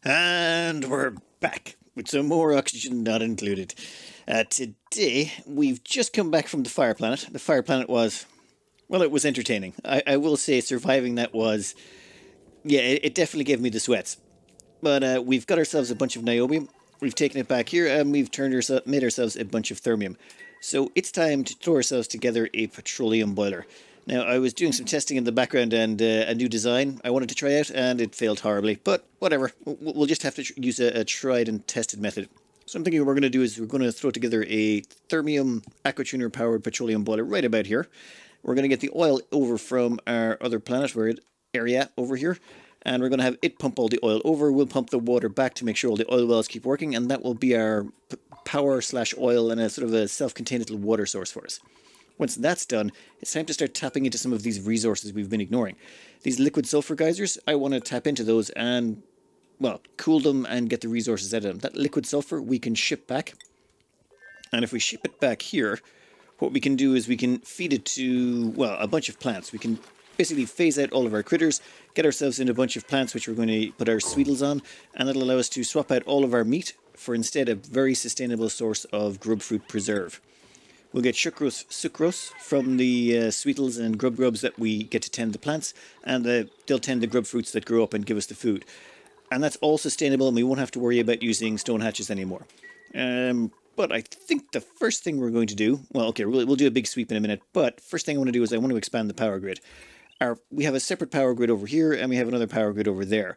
And we're back with some more oxygen not included. Today, we've just come back from the fire planet. The fire planet was, well, it was entertaining. I will say surviving that was, yeah, it definitely gave me the sweats. But we've got ourselves a bunch of niobium. We've taken it back here and we've made ourselves a bunch of thermium. So it's time to throw ourselves together a petroleum boiler. Now, I was doing some testing in the background and a new design I wanted to try out, and it failed horribly. But whatever, we'll just have to use a tried and tested method. So I'm thinking what we're going to do is we're going to throw together a thermium aquatuner powered petroleum boiler right about here. We're going to get the oil over from our other planet area over here, and we're going to have it pump all the oil over. We'll pump the water back to make sure all the oil wells keep working, and that will be our power/oil and a sort of a self-contained little water source for us. Once that's done, it's time to start tapping into some of these resources we've been ignoring. These liquid sulfur geysers, I want to tap into those and, well, cool them and get the resources out of them. That liquid sulfur we can ship back. And if we ship it back here, what we can do is we can feed it to, well, a bunch of plants. We can basically phase out all of our critters, get ourselves in a bunch of plants which we're going to put our sweetles on, and that'll allow us to swap out all of our meat for instead a very sustainable source of grub fruit preserve. We'll get sucrose from the sweetles and grubs that we get to tend the plants, and they'll tend the grub fruits that grow up and give us the food. And that's all sustainable, and we won't have to worry about using stone hatches anymore. But I think the first thing we're going to do, well, okay, we'll do a big sweep in a minute, but first thing I want to do is I want to expand the power grid. We have a separate power grid over here, and we have another power grid over there.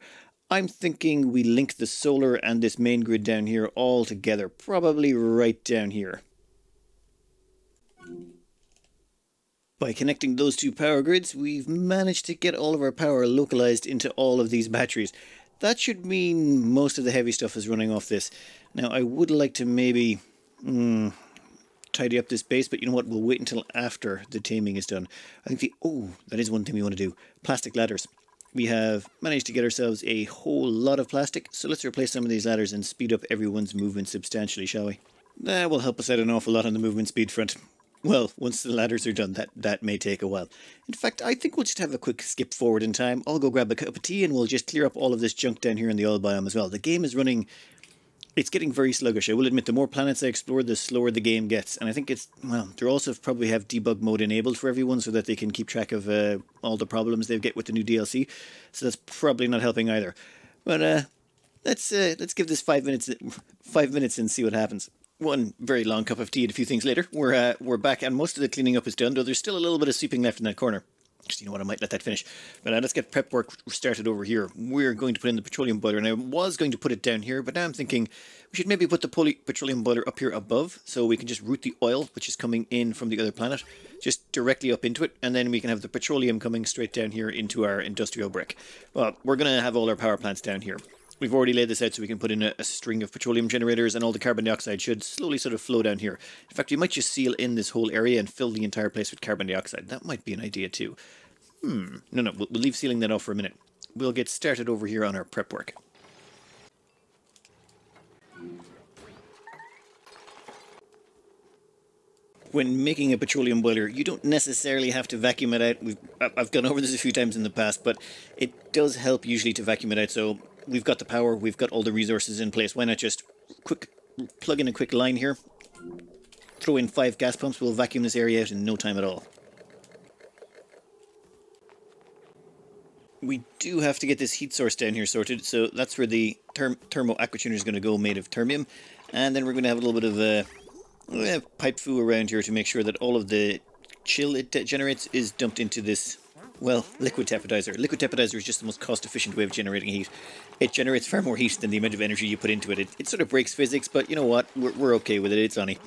I'm thinking we link the solar and this main grid down here all together, probably right down here. By connecting those two power grids, we've managed to get all of our power localized into all of these batteries. That should mean most of the heavy stuff is running off this. Now, I would like to maybe tidy up this base, but you know what? We'll wait until after the taming is done. I think that is one thing we want to do. Plastic ladders. We have managed to get ourselves a whole lot of plastic, so let's replace some of these ladders and speed up everyone's movement substantially, shall we? That will help us out an awful lot on the movement speed front. Well, once the ladders are done, that may take a while. In fact, I think we'll just have a quick skip forward in time. I'll go grab a cup of tea and we'll just clear up all of this junk down here in the oil biome as well. The game is running... It's getting very sluggish. I will admit, the more planets I explore, the slower the game gets. And I think it's... Well, they also probably have debug mode enabled for everyone so that they can keep track of all the problems they get with the new DLC. So that's probably not helping either. But let's give this 5 minutes and see what happens. One very long cup of tea and a few things later, we're back, and most of the cleaning up is done, though there's still a little bit of sweeping left in that corner. Actually, you know what, I might let that finish. But let's get prep work started over here. We're going to put in the petroleum boiler, and I was going to put it down here, but now I'm thinking we should maybe put the petroleum boiler up here above, so we can just route the oil, which is coming in from the other planet, just directly up into it, and then we can have the petroleum coming straight down here into our industrial brick. Well, we're going to have all our power plants down here. We've already laid this out so we can put in a string of petroleum generators, and all the carbon dioxide should slowly sort of flow down here. In fact, we might just seal in this whole area and fill the entire place with carbon dioxide. That might be an idea too. No, we'll leave sealing that off for a minute. We'll get started over here on our prep work. When making a petroleum boiler, you don't necessarily have to vacuum it out. I've gone over this a few times in the past, but it does help usually to vacuum it out. So we've got the power, we've got all the resources in place. Why not just plug in a quick line here, throw in 5 gas pumps, we'll vacuum this area out in no time at all. We do have to get this heat source down here sorted, so that's where the thermo aquatuner is going to go, made of thermium. And then we're going to have a little bit of pipe foo around here to make sure that all of the chill it generates is dumped into this, well, liquid tapotizer. Liquid tapotizer is just the most cost-efficient way of generating heat. It generates far more heat than the amount of energy you put into it. It sort of breaks physics, but you know what? We're okay with it. It's honey.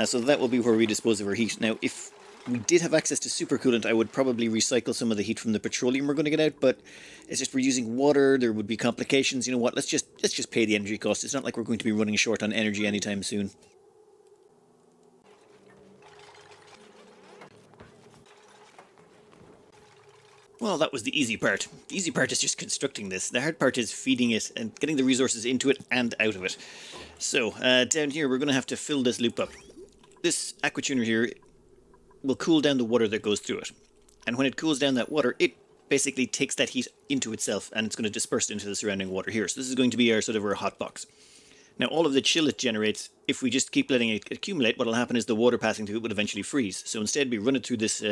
So that will be where we dispose of our heat. Now, if we did have access to supercoolant, I would probably recycle some of the heat from the petroleum we're going to get out, but it's just we're using water, there would be complications. You know what? Let's just pay the energy cost. It's not like we're going to be running short on energy anytime soon. Well, that was the easy part. The easy part is just constructing this. The hard part is feeding it and getting the resources into it and out of it. So, down here we're going to have to fill this loop up. This aquatuner here will cool down the water that goes through it. And when it cools down that water, it basically takes that heat into itself, and it's going to disperse it into the surrounding water here. So this is going to be our sort of our hot box. Now, all of the chill it generates, if we just keep letting it accumulate, what will happen is the water passing through it would eventually freeze. So instead, we run it through this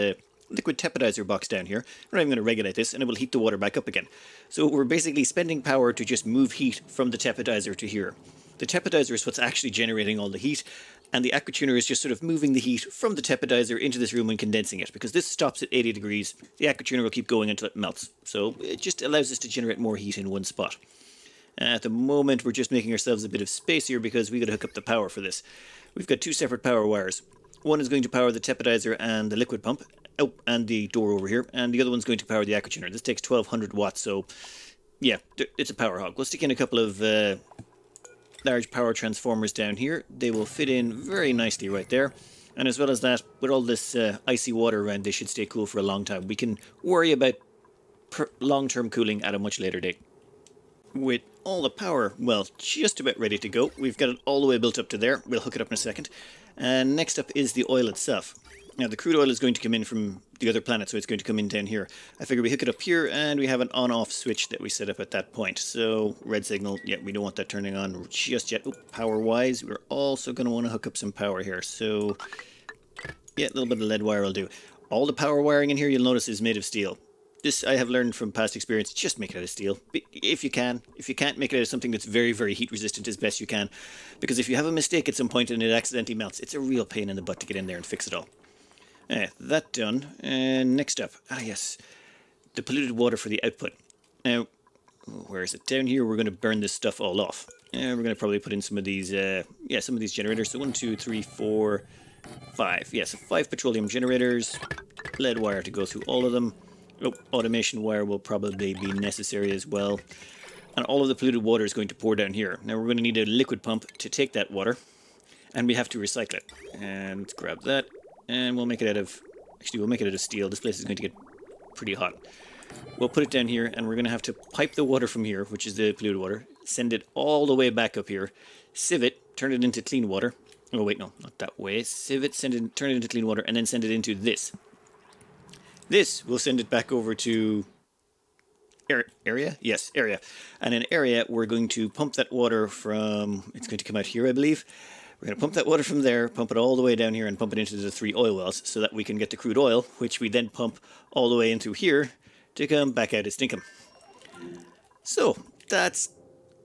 liquid tepidizer box down here. We're not even going to regulate this, and it will heat the water back up again. So we're basically spending power to just move heat from the tepidizer to here. The tepidizer is what's actually generating all the heat, and the aquatuner is just sort of moving the heat from the tepidizer into this room and condensing it. Because this stops at 80 degrees, the aquatuner will keep going until it melts. So it just allows us to generate more heat in one spot. At the moment, we're just making ourselves a bit of space here because we've got to hook up the power for this. We've got two separate power wires. One is going to power the tepidizer and the liquid pump, oh, and the door over here, and the other one's going to power the aquatuner. This takes 1200 watts, so yeah, it's a power hog. We'll stick in a couple of large power transformers down here. They will fit in very nicely right there. And as well as that, with all this icy water around, they should stay cool for a long time. We can worry about long-term cooling at a much later date. With all the power, well, just about ready to go. We've got it all the way built up to there. We'll hook it up in a second. And next up is the oil itself. Now, the crude oil is going to come in from the other planet, so it's going to come in down here. I figure we hook it up here, and we have an on-off switch that we set up at that point. So, red signal, yeah, we don't want that turning on just yet. Oh, power-wise, we're also going to want to hook up some power here. So, yeah, a little bit of lead wire will do. All the power wiring in here, you'll notice, is made of steel. This, I have learned from past experience, just make it out of steel, if you can. If you can't, make it out of something that's very, very heat resistant as best you can. Because if you have a mistake at some point and it accidentally melts, it's a real pain in the butt to get in there and fix it all. That done. And next up, yes, the polluted water for the output. Now, where is it? Down here, we're going to burn this stuff all off. We're going to probably put in some of these, some of these generators. So 1, 2, 3, 4, 5. Yeah, so 5 petroleum generators. Lead wire to go through all of them. Oh, automation wire will probably be necessary as well. And all of the polluted water is going to pour down here. Now we're going to need a liquid pump to take that water. And we have to recycle it. And let's grab that. And we'll make it out of... Actually, we'll make it out of steel. This place is going to get pretty hot. We'll put it down here, and we're going to have to pipe the water from here, which is the polluted water. Send it all the way back up here. Sieve it, turn it into clean water. Oh, wait, no, not that way. Sieve it, turn it into clean water, and then send it into this. This will send it back over to area? Yes, area. And in area, we're going to pump that water from... It's going to come out here, I believe. We're going to pump that water from there, pump it all the way down here, and pump it into the 3 oil wells so that we can get the crude oil, which we then pump all the way into here to come back out as stinkum. So, that's...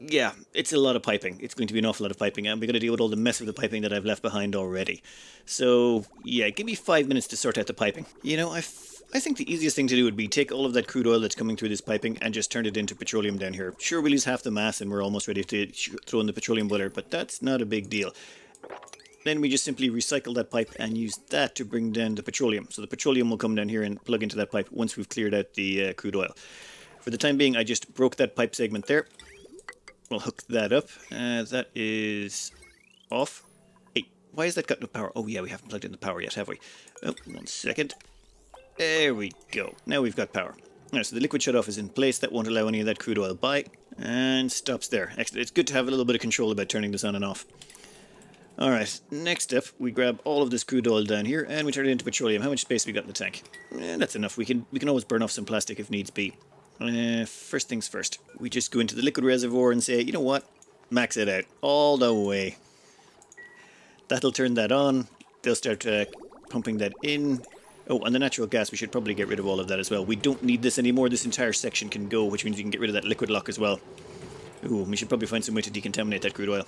Yeah, it's a lot of piping. It's going to be an awful lot of piping, and we're going to deal with all the mess of the piping that I've left behind already. So, yeah, give me 5 minutes to sort out the piping. You know, I think the easiest thing to do would be take all of that crude oil that's coming through this piping and just turn it into petroleum down here. Sure, we'll lose half the mass and we're almost ready to throw in the petroleum boiler, but that's not a big deal. Then we just simply recycle that pipe and use that to bring down the petroleum. So the petroleum will come down here and plug into that pipe once we've cleared out the crude oil. For the time being, I just broke that pipe segment there. We'll hook that up. That is off. Hey, why has that got no power? Oh yeah, we haven't plugged in the power yet, have we? Oh, 1 second. There we go. Now we've got power. Now, so the liquid shut-off is in place. That won't allow any of that crude oil by. And stops there. Excellent. It's good to have a little bit of control about turning this on and off. Alright, next up, we grab all of this crude oil down here and we turn it into petroleum. How much space we got in the tank? That's enough. We can always burn off some plastic if needs be. First things first. We just go into the liquid reservoir and say, you know what? Max it out. All the way. That'll turn that on. They'll start pumping that in. Oh, and the natural gas, we should probably get rid of all of that as well. We don't need this anymore. This entire section can go, which means we can get rid of that liquid lock as well. Ooh, we should probably find some way to decontaminate that crude oil.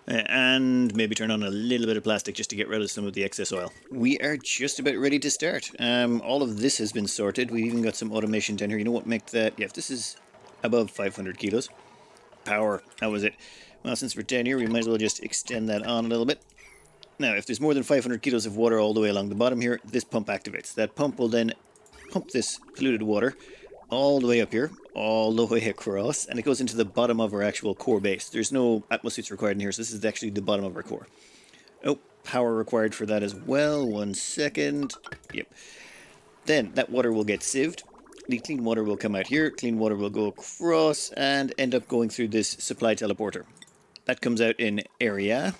And maybe turn on a little bit of plastic just to get rid of some of the excess oil. We are just about ready to start. All of this has been sorted. We've even got some automation down here. You know what, make that... Yeah, if this is above 500 kilos. Power. That was it. Well, since we're down here, we might as well just extend that on a little bit. Now, if there's more than 500 kilos of water all the way along the bottom here, this pump activates. That pump will then pump this polluted water all the way up here, all the way across, and it goes into the bottom of our actual core base. There's no atmosuits required in here, so this is actually the bottom of our core. Oh, power required for that as well. 1 second. Yep. Then that water will get sieved. The clean water will come out here. Clean water will go across and end up going through this supply teleporter. That comes out in area.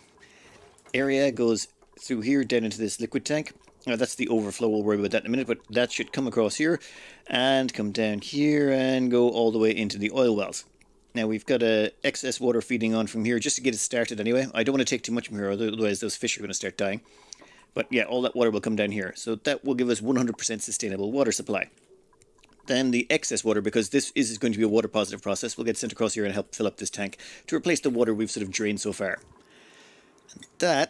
Area goes through here down into this liquid tank. That's the overflow, we'll worry about that in a minute, but that should come across here and come down here and go all the way into the oil wells. Now we've got excess water feeding on from here just to get it started anyway. I don't want to take too much from here, otherwise those fish are going to start dying. But yeah, all that water will come down here. So that will give us 100% sustainable water supply. Then the excess water, because this is going to be a water positive process, will get sent across here and help fill up this tank to replace the water we've sort of drained so far. And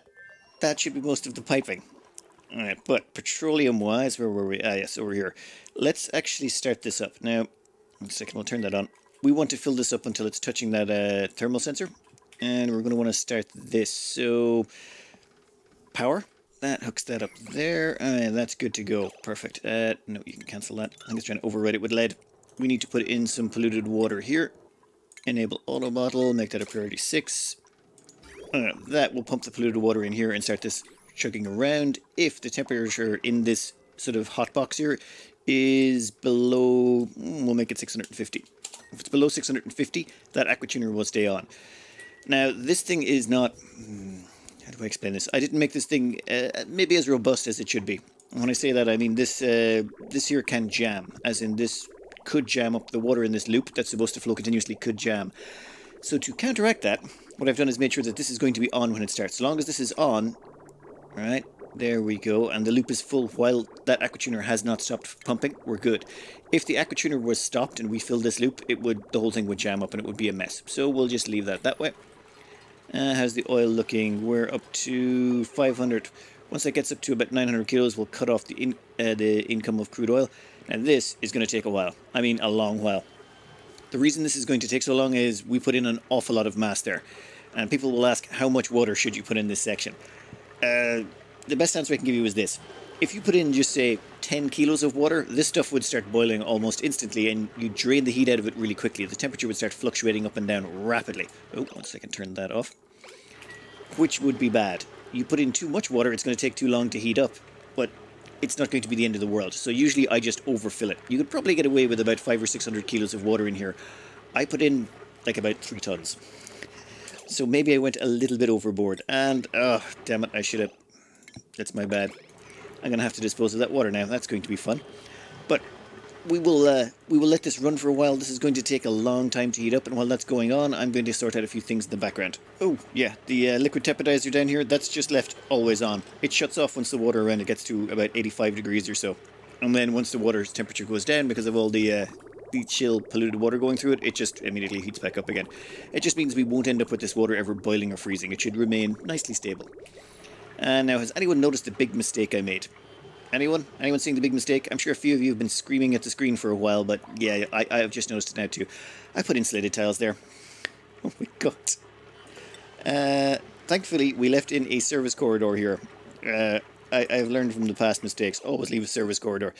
that should be most of the piping. Alright, but petroleum-wise, where were we? Ah, yes, over here. Let's actually start this up. Now, 1 second, we'll turn that on. We want to fill this up until it's touching that thermal sensor. And we're going to want to start this. So, power. That hooks that up there. That's good to go. Perfect. No, you can cancel that. I think it's trying to override it with lead. We need to put in some polluted water here. Enable auto bottle. Make that a priority 6. That will pump the polluted water in here and start this chugging around. If the temperature in this sort of hot box here is below, we'll make it 650. If it's below 650, that aqua tuner will stay on. Now, this thing is not... how do I explain this? I didn't make this thing maybe as robust as it should be. And when I say that, I mean this here can jam, as in this could jam up the water in this loop that's supposed to flow continuously, could jam. So to counteract that, what I've done is made sure that this is going to be on when it starts. So long as this is on, right, there we go, and the loop is full while that aqua tuner has not stopped pumping, we're good. If the aqua tuner was stopped and we filled this loop, the whole thing would jam up and it would be a mess. So we'll just leave that way. How's the oil looking? We're up to 500. Once that gets up to about 900 kilos, we'll cut off the income of crude oil. And this is going to take a while. I mean, a long while. The reason this is going to take so long is we put in an awful lot of mass there. And people will ask, how much water should you put in this section? The best answer I can give you is this. If you put in, just say, 10 kilos of water, this stuff would start boiling almost instantly, and you drain the heat out of it really quickly. The temperature would start fluctuating up and down rapidly. Oh, 1 second, turn that off. Which would be bad. You put in too much water, it's going to take too long to heat up, but it's not going to be the end of the world. So usually I just overfill it. You could probably get away with about 500 or 600 kilos of water in here. I put in like about 3 tons. So maybe I went a little bit overboard, and oh, damn it, I should have. That's my bad. I'm going to have to dispose of that water now. That's going to be fun. But we will let this run for a while. This is going to take a long time to heat up, and while that's going on, I'm going to sort out a few things in the background. Oh, yeah, the liquid tepidizer down here, that's just left always on. It shuts off once the water around it gets to about 85 degrees or so. And then once the water's temperature goes down because of all the chill, polluted water going through it, it just immediately heats back up again. It just means we won't end up with this water ever boiling or freezing. It should remain nicely stable. And now, has anyone noticed the big mistake I made? Anyone? Anyone seeing the big mistake? I'm sure a few of you have been screaming at the screen for a while, but yeah, I've just noticed it now too. I put insulated tiles there. Oh my god. Thankfully, we left in a service corridor here. I've learned from the past mistakes. Always leave a service corridor.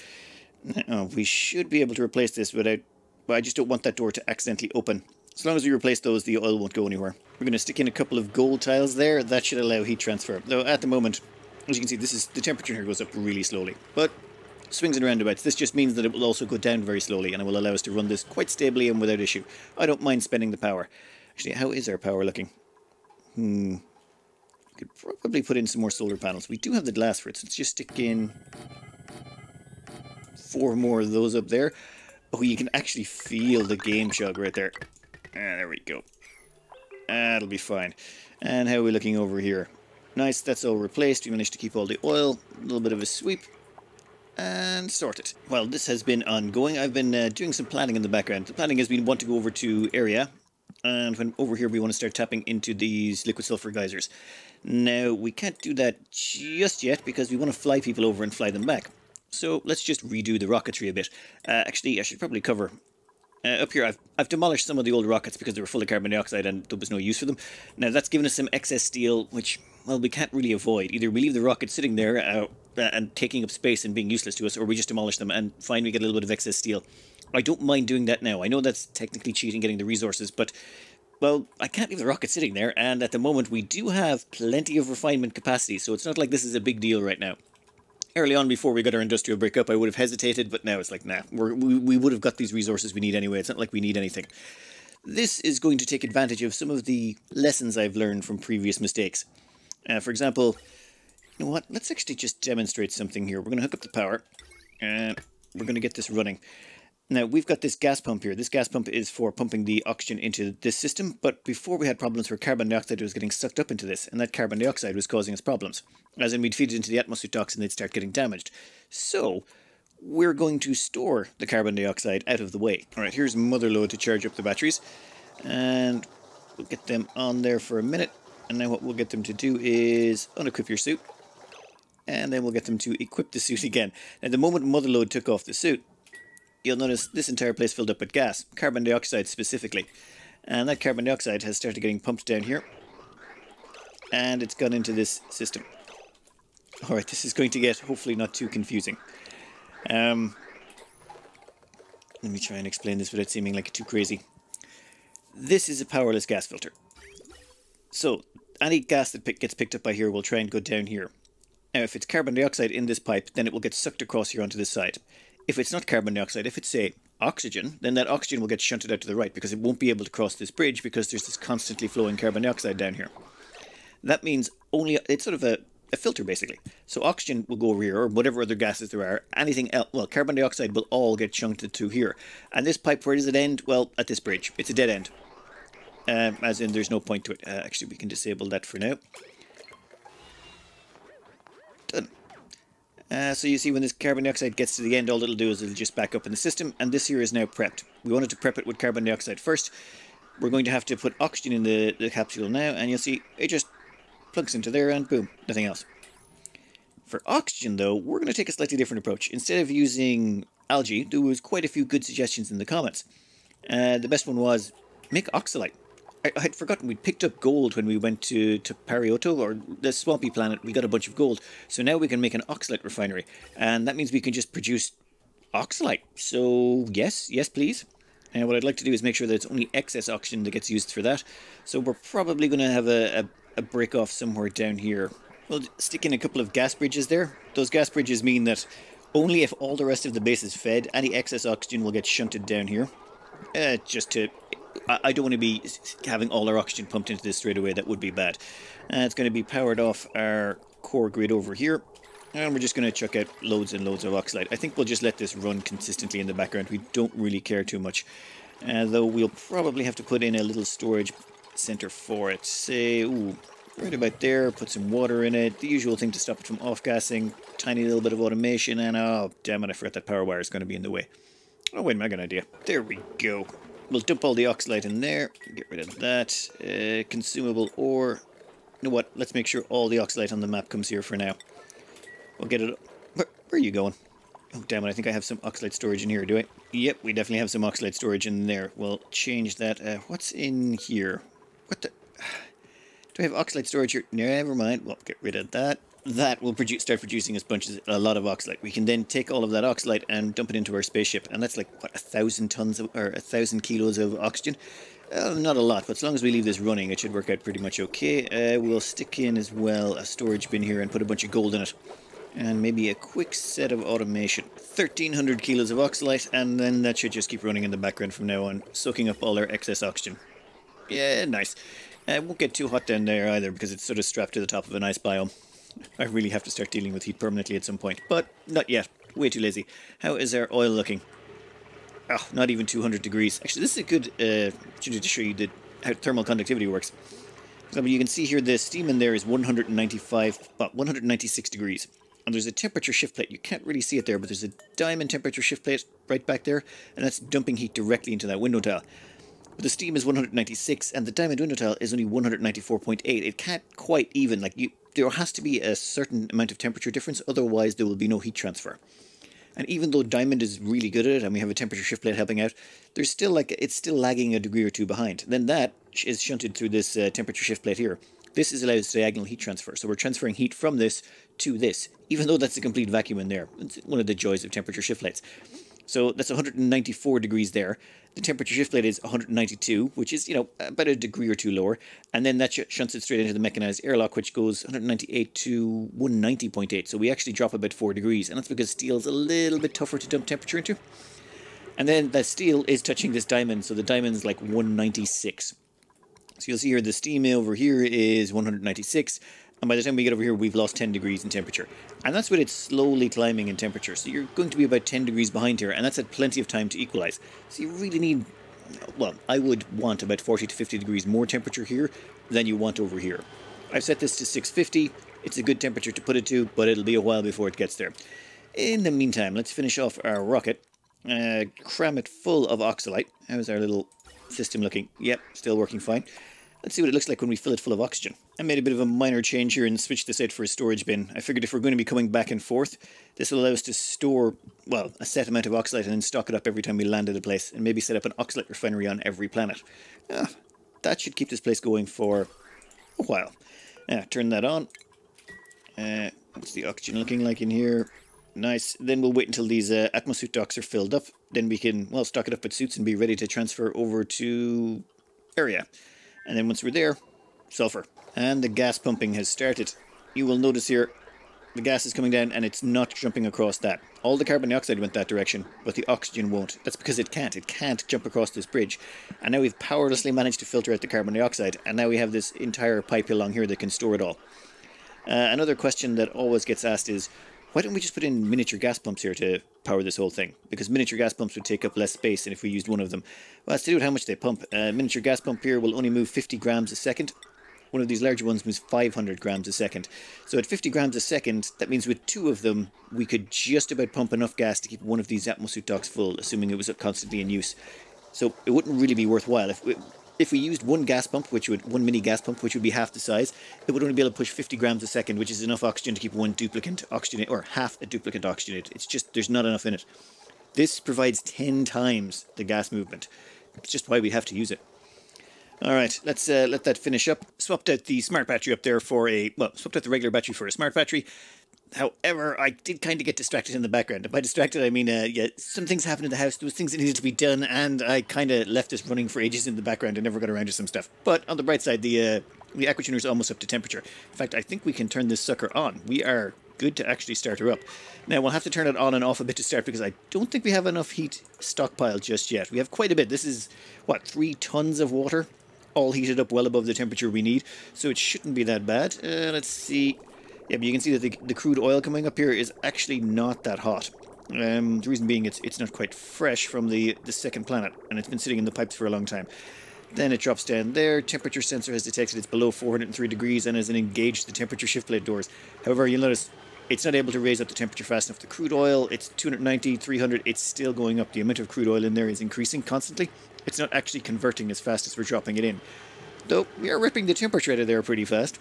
We should be able to replace this without... But I just don't want that door to accidentally open. As long as we replace those, the oil won't go anywhere. We're going to stick in a couple of gold tiles there. That should allow heat transfer. Though at the moment, as you can see, the temperature here goes up really slowly. But swings and roundabouts. This just means that it will also go down very slowly, and it will allow us to run this quite stably and without issue. I don't mind spending the power. Actually, how is our power looking? We could probably put in some more solar panels. We do have the glass for it, so let's just stick in 4 more of those up there. Oh, you can actually feel the game chug right there. There we go. That'll be fine. And how are we looking over here? Nice, that's all replaced. We managed to keep all the oil. A little bit of a sweep. And sort it. Well, this has been ongoing. I've been doing some planning in the background. The planning is we want to go over to area. And when over here we want to start tapping into these liquid sulfur geysers. Now, we can't do that just yet because we want to fly people over and fly them back. So let's just redo the rocketry a bit. Actually, I should probably cover... up here, I've demolished some of the old rockets because they were full of carbon dioxide and there was no use for them. Now, that's given us some excess steel, which, well, we can't really avoid. Either we leave the rockets sitting there and taking up space and being useless to us, or we just demolish them and find we get a little bit of excess steel. I don't mind doing that now. I know that's technically cheating getting the resources, but, well, I can't leave the rocket sitting there, and at the moment we do have plenty of refinement capacity, so it's not like this is a big deal right now. Early on, before we got our industrial breakup, I would have hesitated, but now it's like, nah, we would have got these resources we need anyway. It's not like we need anything. This is going to take advantage of some of the lessons I've learned from previous mistakes. For example, You know what? Let's actually just demonstrate something here. We're going to hook up the power, and we're going to get this running. Now, we've got this gas pump here. This gas pump is for pumping the oxygen into this system, but before we had problems where carbon dioxide was getting sucked up into this, and that carbon dioxide was causing us problems. As in, we'd feed it into the atmosphere toxin, they'd start getting damaged. So, we're going to store the carbon dioxide out of the way. Alright, here's mother load to charge up the batteries, and we'll get them on there for a minute, and now what we'll get them to do is unequip your suit, and then we'll get them to equip the suit again. Now, the moment mother load took off the suit, you'll notice this entire place filled up with gas, carbon dioxide specifically. And that carbon dioxide has started getting pumped down here. And it's gone into this system. Alright, this is going to get hopefully not too confusing. Let me try and explain this without seeming like too crazy. This is a powerless gas filter. So, any gas that gets picked up by here will try and go down here. Now, if it's carbon dioxide in this pipe, then it will get sucked across here onto this side. If it's not carbon dioxide, if it's, say, oxygen, then that oxygen will get shunted out to the right because it won't be able to cross this bridge because there's this constantly flowing carbon dioxide down here. That means only, it's sort of a filter basically. So oxygen will go over here, or whatever other gases there are. Anything else, well, carbon dioxide will all get shunted to here. And this pipe, where does it end? Well, at this bridge. It's a dead end. As in, there's no point to it. Actually, we can disable that for now. Done. So you see when this carbon dioxide gets to the end, all it'll do is it'll just back up in the system, and this here is now prepped. We wanted to prep it with carbon dioxide first. We're going to have to put oxygen in the capsule now, and you'll see it just plugs into there and boom, nothing else. For oxygen though, we're going to take a slightly different approach. Instead of using algae, there was quite a few good suggestions in the comments. The best one was, make oxalate. I had forgotten we'd picked up gold when we went to Parioto, or the swampy planet. We got a bunch of gold. So now we can make an oxalate refinery. And that means we can just produce oxalate. So yes, please. And what I'd like to do is make sure that it's only excess oxygen that gets used for that. So we're probably going to have a break off somewhere down here. We'll stick in a couple of gas bridges there. Those gas bridges mean that only if all the rest of the base is fed, any excess oxygen will get shunted down here. Just to... I don't want to be having all our oxygen pumped into this straight away. That would be bad. It's going to be powered off our core grid over here. And we're just going to chuck out loads and loads of oxalate. I think we'll just let this run consistently in the background. We don't really care too much. Though we'll probably have to put in a little storage center for it. Say, ooh, right about there. Put some water in it. The usual thing to stop it from off-gassing. Tiny little bit of automation. And oh, damn it, I forgot that power wire is going to be in the way. Oh, wait a minute, I got an idea. There we go. We'll dump all the oxalate in there, get rid of that, consumable ore. You know what, let's make sure all the oxalate on the map comes here for now. We'll get it... Where are you going? Oh, damn it, I think I have some oxalate storage in here, do I? Yep, we definitely have some oxalate storage in there. We'll change that. What's in here? What the... Do I have oxalate storage here? Never mind, we'll get rid of that. That will start producing a lot of oxalate. We can then take all of that oxalate and dump it into our spaceship, and that's like, what, 1,000 tons of, or 1,000 kilos of oxygen? Not a lot, but as long as we leave this running, it should work out pretty much okay. We'll stick in as well a storage bin here and put a bunch of gold in it. And maybe a quick set of automation. 1,300 kilos of oxalate, and then that should just keep running in the background from now on, soaking up all our excess oxygen. Yeah, nice. It won't get too hot down there either, because it's sort of strapped to the top of an ice biome. I really have to start dealing with heat permanently at some point, but not yet. Way too lazy. How is our oil looking? Oh, not even 200 degrees. Actually, this is a good opportunity to show you how thermal conductivity works. For example, you can see here the steam in there is 196 degrees. And there's a temperature shift plate. You can't really see it there, but there's a diamond temperature shift plate right back there, and that's dumping heat directly into that window tile. But the steam is 196, and the diamond window tile is only 194.8. It can't quite even, there has to be a certain amount of temperature difference, otherwise there will be no heat transfer. And even though diamond is really good at it, and we have a temperature shift plate helping out, there's still it's still lagging a degree or two behind. Then that is shunted through this temperature shift plate here. This allows diagonal heat transfer, so we're transferring heat from this to this, even though that's a complete vacuum in there. It's one of the joys of temperature shift plates. So that's 194 degrees there. The temperature shift plate is 192, which is, about a degree or two lower. And then that shunts it straight into the mechanized airlock, which goes 198 to 190.8. So we actually drop about 4 degrees. And that's because steel's a little bit tougher to dump temperature into. And then that steel is touching this diamond, so the diamond's like 196. So you'll see here the steam over here is 196. And by the time we get over here, we've lost 10 degrees in temperature. And that's with it slowly climbing in temperature. So you're going to be about 10 degrees behind here, and that's had plenty of time to equalize. So you really need, well, I would want about 40 to 50 degrees more temperature here than you want over here. I've set this to 650. It's a good temperature to put it to, but it'll be a while before it gets there. In the meantime, let's finish off our rocket. Cram it full of oxalite. How's our little system looking? Yep, still working fine. Let's see what it looks like when we fill it full of oxygen. I made a bit of a minor change here and switched this out for a storage bin. I figured if we're going to be coming back and forth, this will allow us to store, well, a set amount of oxalite and then stock it up every time we land at a place, and maybe set up an oxalite refinery on every planet. That should keep this place going for a while. Turn that on. What's the oxygen looking like in here? Nice. Then we'll wait until these atmosuit docks are filled up. Then we can, well, stock it up with suits and be ready to transfer over to area. And then once we're there, sulfur. And the gas pumping has started. You will notice here, the gas is coming down and it's not jumping across that. All the carbon dioxide went that direction, but the oxygen won't. That's because it can't. It can't jump across this bridge. And now we've powerlessly managed to filter out the carbon dioxide, and now we have this entire pipe along here that can store it all. Another question that always gets asked is, why don't we just put in miniature gas pumps here to power this whole thing? Because miniature gas pumps would take up less space than if we used one of them. Well, it's to do with how much they pump. A miniature gas pump here will only move 50 grams a second. One of these larger ones moves 500 grams a second. So at 50 grams a second, that means with two of them, we could just about pump enough gas to keep one of these atmosuit docks full, assuming it was constantly in use. So it wouldn't really be worthwhile. If we used one gas pump, one mini gas pump, which would be half the size, it would only be able to push 50 grams a second, which is enough oxygen to keep one duplicate oxygenate, or half a duplicate oxygenate. It's just, there's not enough in it. This provides 10 times the gas movement. It's just why we have to use it. Alright, let's let that finish up. Swapped out the smart battery up there for swapped out the regular battery for a smart battery. However, I did kind of get distracted in the background. And by distracted, I mean, yeah, some things happened in the house. There was things that needed to be done, and I kind of left this running for ages in the background and never got around to some stuff. But on the bright side, the aquatuner is almost up to temperature. In fact, I think we can turn this sucker on. We are good to actually start her up. Now, we'll have to turn it on and off a bit to start, because I don't think we have enough heat stockpiled just yet. We have quite a bit. This is, what, 3 tons of water? All heated up well above the temperature we need, so it shouldn't be that bad. Let's see. Yeah, but you can see that the crude oil coming up here is actually not that hot. The reason being it's not quite fresh from the second planet, and it's been sitting in the pipes for a long time. Then it drops down there. Temperature sensor has detected it's below 403 degrees and has engaged the temperature shift plate doors. However, you'll notice it's not able to raise up the temperature fast enough. The crude oil, it's 290, 300, it's still going up. The amount of crude oil in there is increasing constantly. It's not actually converting as fast as we're dropping it in. Though, we are ripping the temperature out of there pretty fast.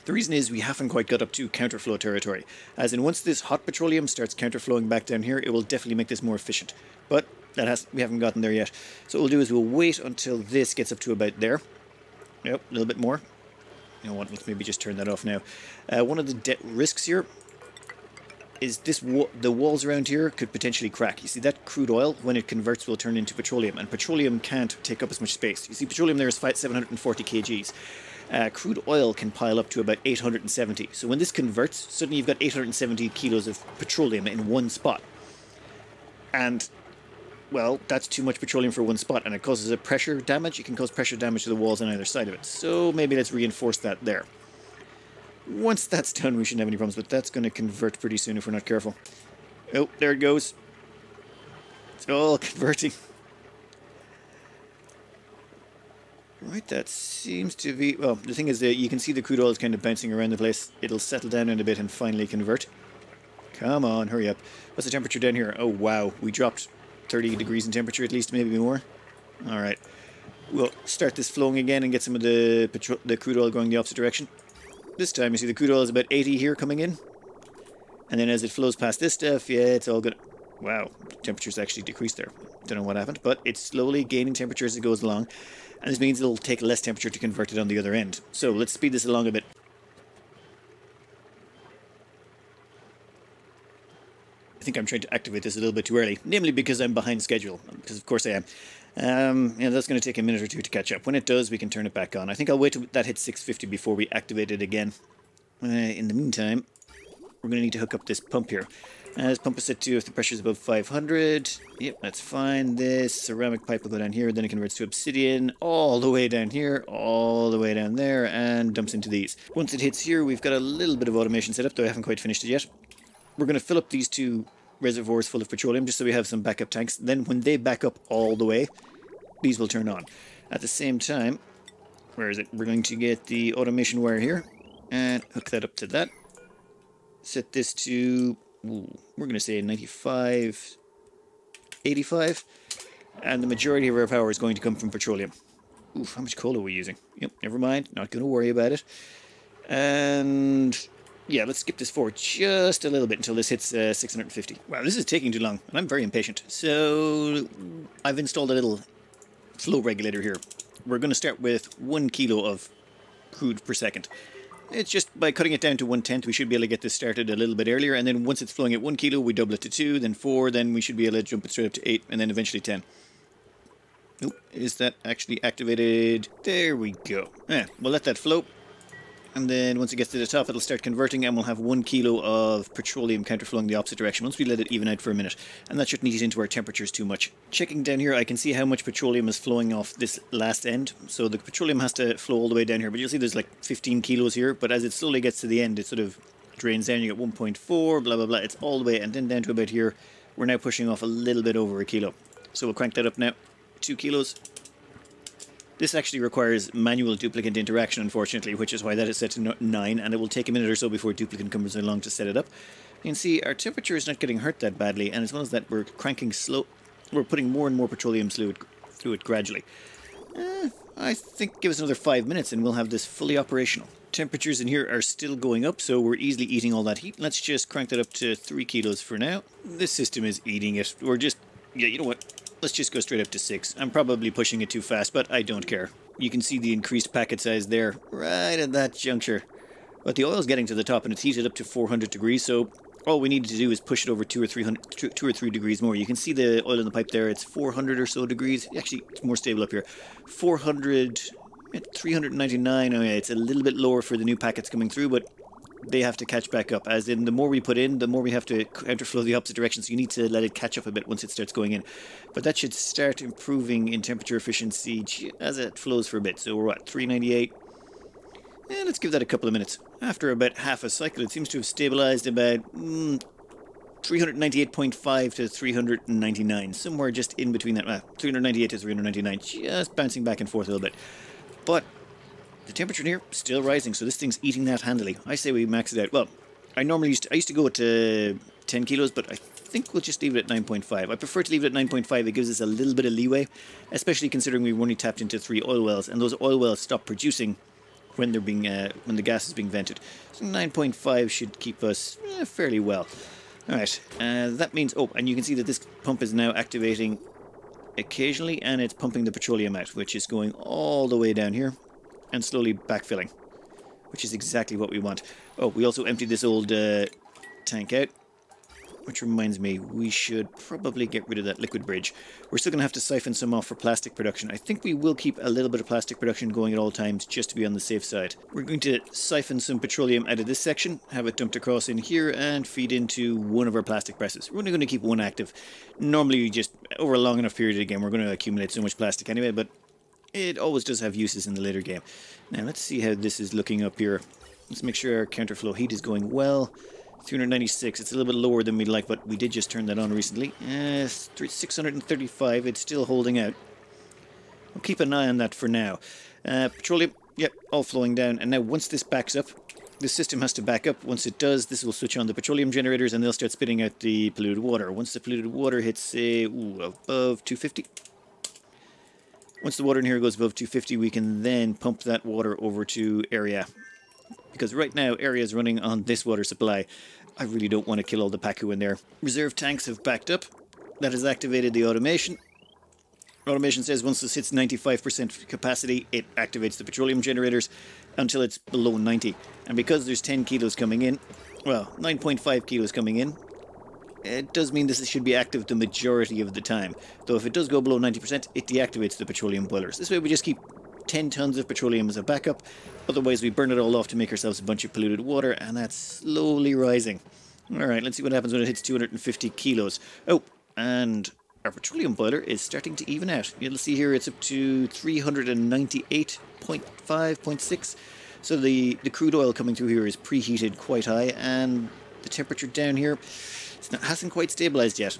The reason is we haven't quite got up to counterflow territory. As in, once this hot petroleum starts counterflowing back down here, it will definitely make this more efficient. But we haven't gotten there yet. So what we'll do is we'll wait until this gets up to about there. Yep, a little bit more. You know what, let's maybe just turn that off now. One of the risks here is the walls around here could potentially crack. You see, that crude oil, when it converts, will turn into petroleum, and petroleum can't take up as much space. You see, petroleum there is 740 kgs. Crude oil can pile up to about 870. So when this converts, suddenly you've got 870 kilos of petroleum in one spot. And, well, that's too much petroleum for one spot, and it causes a pressure damage. It can cause pressure damage to the walls on either side of it. So maybe let's reinforce that there. Once that's done, we shouldn't have any problems, but that's going to convert pretty soon if we're not careful. Oh, there it goes. It's all converting. Right, that seems to be... Well, the thing is that you can see the crude oil is kind of bouncing around the place. It'll settle down in a bit and finally convert. Come on, hurry up. What's the temperature down here? Oh, wow. We dropped 30 degrees in temperature at least, maybe more. Alright. We'll start this flowing again and get some of the crude oil going the opposite direction. This time, you see the crude oil is about 80 here coming in. And then as it flows past this stuff, yeah, it's all good. Wow, temperature's actually decreased there. Don't know what happened, but it's slowly gaining temperature as it goes along. And this means it'll take less temperature to convert it on the other end. So let's speed this along a bit. I think I'm trying to activate this a little bit too early, namely because I'm behind schedule, because of course I am. Yeah, that's going to take a minute or two to catch up. When it does, we can turn it back on. I think I'll wait till that hits 650 before we activate it again. In the meantime, we're going to need to hook up this pump here. As pump is set to if the pressure is above 500. Yep, that's fine. This ceramic pipe will go down here, then it converts to obsidian all the way down here, all the way down there, and dumps into these. Once it hits here, we've got a little bit of automation set up, though I haven't quite finished it yet. We're going to fill up these two reservoirs full of petroleum, just so we have some backup tanks. Then when they back up all the way, these will turn on. At the same time, where is it? We're going to get the automation wire here, and hook that up to that. Set this to... Ooh, we're going to say 95, 85, and the majority of our power is going to come from petroleum. Oof, how much coal are we using? Yep, never mind, not going to worry about it. And yeah, let's skip this forward just a little bit until this hits 650. Wow, this is taking too long, and I'm very impatient. So I've installed a little flow regulator here. We're going to start with 1 kilo of crude per second. It's just by cutting it down to 1/10, we should be able to get this started a little bit earlier, and then once it's flowing at 1 kilo, we double it to 2, then 4, then we should be able to jump it straight up to 8, and then eventually 10. Oh, is that actually activated? There we go. We'll let that flow, and then once it gets to the top, it'll start converting, and we'll have 1 kilo of petroleum counterflowing the opposite direction once we let it even out for a minute, and that shouldn't eat into our temperatures too much. Checking down here, I can see how much petroleum is flowing off this last end, so the petroleum has to flow all the way down here, but you'll see there's like 15 kilos here, but as it slowly gets to the end, it sort of drains down. You get 1.4, blah blah blah, it's all the way, and then down to about here. We're now pushing off a little bit over 1 kilo, so we'll crank that up now. 2 kilos. This actually requires manual duplicate interaction, unfortunately, which is why that is set to 9, and it will take a minute or so before duplicate comes along to set it up. You can see our temperature is not getting hurt that badly, and as well as that, we're cranking slow. We're putting more and more petroleum through it gradually. I think give us another 5 minutes and we'll have this fully operational. Temperatures in here are still going up, so we're easily eating all that heat. Let's just crank that up to 3 kilos for now. This system is eating it. We're just... yeah, you know what? Let's just go straight up to 6. I'm probably pushing it too fast, but I don't care. You can see the increased packet size there, right at that juncture. But the oil's getting to the top and it's heated up to 400 degrees, so all we need to do is push it over 2 or 3 degrees more. You can see the oil in the pipe there, it's 400 or so degrees. Actually, it's more stable up here. 400, 399, oh yeah, it's a little bit lower for the new packets coming through, but they have to catch back up. As in, the more we put in, the more we have to counterflow the opposite direction, so you need to let it catch up a bit once it starts going in. But that should start improving in temperature efficiency as it flows for a bit. So we're at 398. And let's give that a couple of minutes. After about half a cycle, it seems to have stabilized about 398.5 to 399, somewhere just in between that. 398 to 399, just bouncing back and forth a little bit. But the temperature in here still rising, so this thing's eating that handily. I say we max it out. Well, I used to go to 10 kilos, but I think we'll just leave it at 9.5. I prefer to leave it at 9.5. It gives us a little bit of leeway, especially considering we've only tapped into 3 oil wells, and those oil wells stop producing when they're being when the gas is being vented. So 9.5 should keep us fairly well. All right, that means and you can see that this pump is now activating occasionally, and it's pumping the petroleum out, which is going all the way down here and slowly backfilling, which is exactly what we want. Oh, we also emptied this old tank out, which reminds me, we should probably get rid of that liquid bridge. We're still going to have to siphon some off for plastic production. I think we will keep a little bit of plastic production going at all times, just to be on the safe side. We're going to siphon some petroleum out of this section, have it dumped across in here, and feed into one of our plastic presses. We're only going to keep one active. Normally, just over a long enough period again, we're going to accumulate so much plastic anyway, but it always does have uses in the later game. Now, let's see how this is looking up here. Let's make sure our counterflow heat is going well. 396, it's a little bit lower than we'd like, but we did just turn that on recently. 635, it's still holding out. We'll keep an eye on that for now. Petroleum, yep, all flowing down. And now once this backs up, the system has to back up. Once it does, this will switch on the petroleum generators and they'll start spitting out the polluted water. Once the polluted water hits, above 250. Once the water in here goes above 250, we can then pump that water over to area. Because right now, area is running on this water supply. I really don't want to kill all the Pacu in there. Reserve tanks have backed up. That has activated the automation. Automation says once this hits 95% capacity, it activates the petroleum generators until it's below 90. And because there's 10 kilos coming in, well, 9.5 kilos coming in, it does mean this should be active the majority of the time. Though if it does go below 90%, it deactivates the petroleum boilers. This way we just keep 10 tons of petroleum as a backup. Otherwise we burn it all off to make ourselves a bunch of polluted water, and that's slowly rising. Alright, let's see what happens when it hits 250 kilos. Oh, and our petroleum boiler is starting to even out. You'll see here it's up to 398.5, 0.6. So the crude oil coming through here is preheated quite high, and the temperature down here hasn't quite stabilized yet.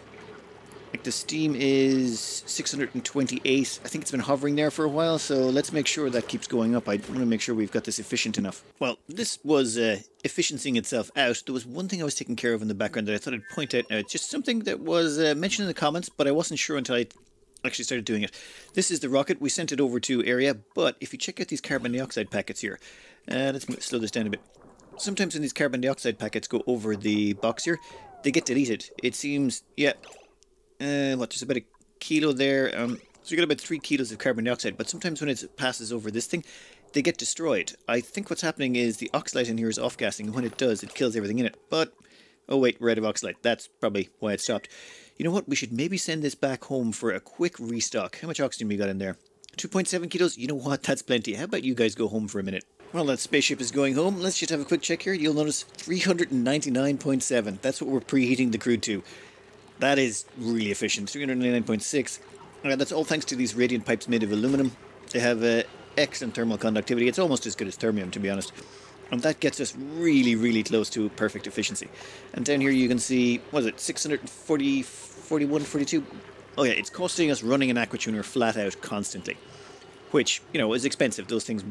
Like the steam is 628. I think it's been hovering there for a while, so let's make sure that keeps going up. I want to make sure we've got this efficient enough. Well, this was efficiencing itself out. There was one thing I was taking care of in the background that I thought I'd point out now. It's just something that was mentioned in the comments, but I wasn't sure until I actually started doing it. This is the rocket. We sent it over to area, but if you check out these carbon dioxide packets here, let's slow this down a bit. Sometimes when these carbon dioxide packets go over the box here, they get deleted. It seems, yeah, there's about a kilo there. So you got about 3 kilos of carbon dioxide, but sometimes when it passes over this thing, they get destroyed. I think what's happening is the oxalate in here is off-gassing, and when it does, it kills everything in it. But, oh wait, we're out of oxalate. That's probably why it stopped. You know what? We should maybe send this back home for a quick restock. How much oxygen we got in there? 2.7 kilos? You know what? That's plenty. How about you guys go home for a minute? Well, that spaceship is going home. Let's just have a quick check here. You'll notice 399.7. That's what we're preheating the crude to. That is really efficient. 399.6. That's all thanks to these radiant pipes made of aluminum. They have excellent thermal conductivity. It's almost as good as thermium, to be honest. And that gets us really, really close to perfect efficiency. And down here you can see, what is it, 640, 41, 42? Oh yeah, it's costing us running an aquatuner flat out constantly. Which, you know, is expensive. Those things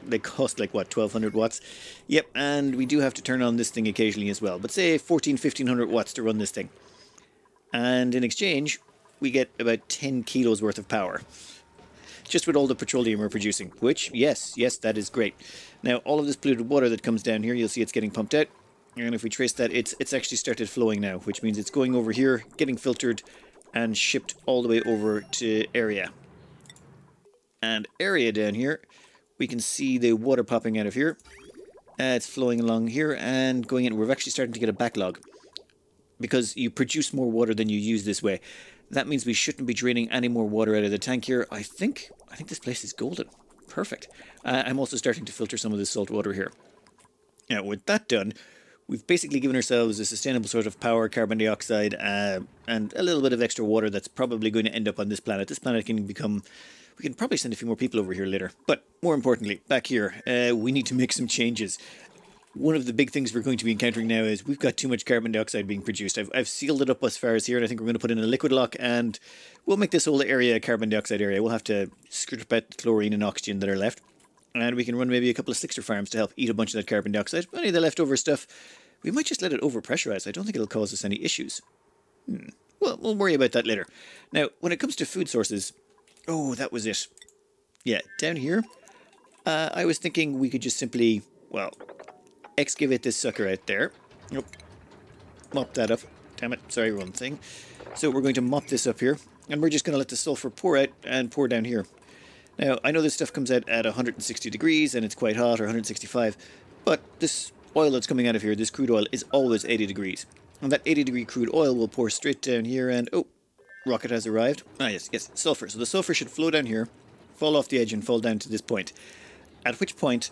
they cost like, what, 1200 watts? Yep, and we do have to turn on this thing occasionally as well. But say 1500 watts to run this thing. And in exchange, we get about 10 kilos worth of power. Just with all the petroleum we're producing. Which, yes, that is great. Now, all of this polluted water that comes down here, you'll see it's getting pumped out. And if we trace that, it's actually started flowing now. Which means it's going over here, getting filtered, and shipped all the way over to area. And area down here, we can see the water popping out of here. It's flowing along here and going in. We're actually starting to get a backlog. Because you produce more water than you use this way. That means we shouldn't be draining any more water out of the tank here. I think this place is golden. Perfect. I'm also starting to filter some of this salt water here. Now, with that done, we've basically given ourselves a sustainable sort of power, carbon dioxide, and a little bit of extra water that's probably going to end up on this planet. This planet can become... We can probably send a few more people over here later. But more importantly, back here, we need to make some changes. One of the big things we're going to be encountering now is we've got too much carbon dioxide being produced. I've sealed it up as far as here, and I think we're going to put in a liquid lock, and we'll make this whole area a carbon dioxide area. We'll have to strip out the chlorine and oxygen that are left, and we can run maybe a couple of slicker farms to help eat a bunch of that carbon dioxide. Any of the leftover stuff, we might just let it overpressurize. I don't think it'll cause us any issues. Well, we'll worry about that later. Now, when it comes to food sources... Oh, that was it. Yeah, down here, I was thinking we could just simply, well, excavate this sucker out there. Nope. Mop that up. Damn it. Sorry, wrong thing. So we're going to mop this up here, and we're just going to let the sulfur pour out and pour down here. Now, I know this stuff comes out at 160 degrees, and it's quite hot, or 165, but this oil that's coming out of here, this crude oil, is always 80 degrees. And that 80-degree crude oil will pour straight down here, and, oh, rocket has arrived. Ah, yes, sulfur. So the sulfur should flow down here, fall off the edge, and fall down to this point. At which point,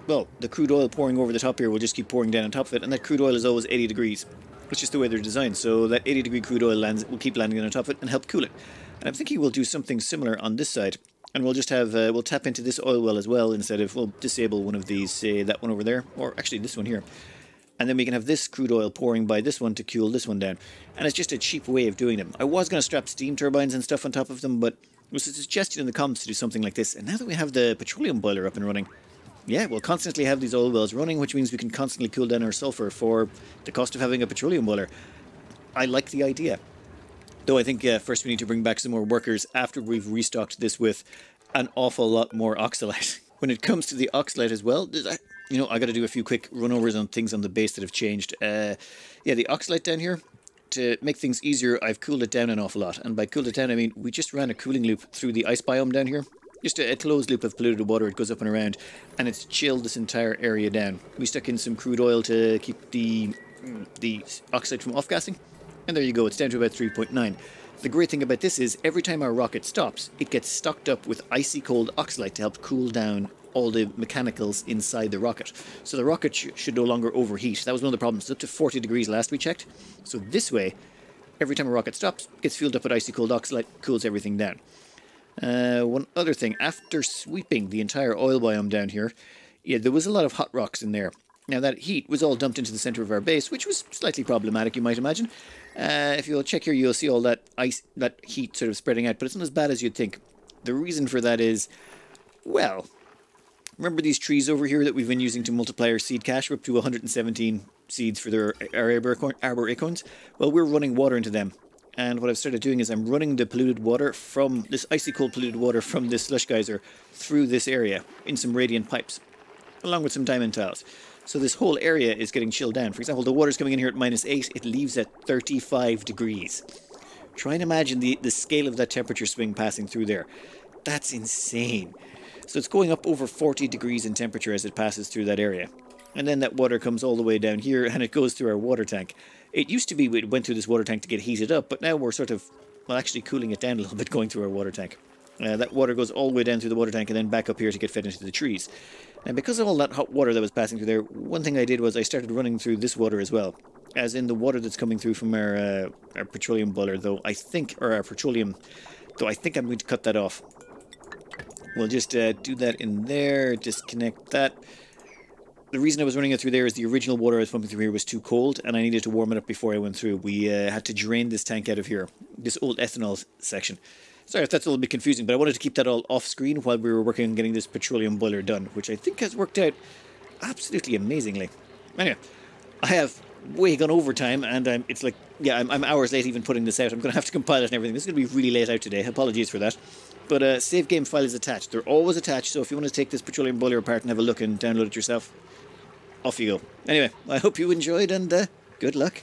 well, the crude oil pouring over the top here will just keep pouring down on top of it, and that crude oil is always 80 degrees. It's just the way they're designed, so that 80-degree crude oil will keep landing on top of it and help cool it. And I'm thinking we'll do something similar on this side, and we'll just have, we'll tap into this oil well as well, instead of, we'll disable one of these, say that one over there, or actually this one here. And then we can have this crude oil pouring by this one to cool this one down. And it's just a cheap way of doing them. I was going to strap steam turbines and stuff on top of them, but it was suggested in the comments to do something like this. And now that we have the petroleum boiler up and running, yeah, we'll constantly have these oil wells running, which means we can constantly cool down our sulfur for the cost of having a petroleum boiler. I like the idea. Though I think first we need to bring back some more workers after we've restocked this with an awful lot more oxalate. When it comes to the oxalate as well, you know, I got to do a few quick runovers on things on the base that have changed. Yeah, the oxalate down here, to make things easier, I've cooled it down an awful lot. And by cooled it down, I mean we just ran a cooling loop through the ice biome down here. Just a closed loop of polluted water. It goes up and around, and it's chilled this entire area down. We stuck in some crude oil to keep the oxide from off-gassing, and there you go. It's down to about 3.9. The great thing about this is every time our rocket stops, it gets stocked up with icy cold oxalate to help cool down all the mechanicals inside the rocket. So the rocket should no longer overheat. That was one of the problems. It's up to 40 degrees last we checked. So this way, every time a rocket stops, it gets fueled up with icy cold oxalate, cools everything down. One other thing, after sweeping the entire oil biome down here, yeah, there was a lot of hot rocks in there. Now that heat was all dumped into the centre of our base, which was slightly problematic, you might imagine. If you'll check here, you'll see all that that heat sort of spreading out, but it's not as bad as you'd think. The reason for that is, well, remember these trees over here that we've been using to multiply our seed cache? We're up to 117 seeds for our arbor acorns. Well, we're running water into them. And what I've started doing is I'm running the polluted water from this icy cold polluted water from this slush geyser through this area in some radiant pipes, along with some diamond tiles. So this whole area is getting chilled down. For example, the water's coming in here at -8, it leaves at 35 degrees. Try and imagine the scale of that temperature swing passing through there. That's insane. So it's going up over 40 degrees in temperature as it passes through that area. And then that water comes all the way down here and it goes through our water tank. It used to be we went through this water tank to get heated up, but now we're sort of, well, actually cooling it down a little bit going through our water tank. That water goes all the way down through the water tank and then back up here to get fed into the trees. And because of all that hot water that was passing through there, one thing I did was I started running through this water as well. As in the water that's coming through from our petroleum boiler, though I think, or our petroleum, though I think I'm going to cut that off. We'll just do that in there, disconnect that. The reason I was running it through there is the original water I was pumping through here was too cold and I needed to warm it up before I went through. We had to drain this tank out of here, this old ethanol section. Sorry if that's a little bit confusing, but I wanted to keep that all off screen while we were working on getting this petroleum boiler done, which I think has worked out absolutely amazingly. Anyway, I have way gone over time and it's like, yeah, I'm hours late even putting this out. I'm going to have to compile it and everything. This is going to be really late out today. Apologies for that. But a save game file is attached. They're always attached, so if you want to take this petroleum boiler apart and have a look and download it yourself, off you go. Anyway, I hope you enjoyed and good luck.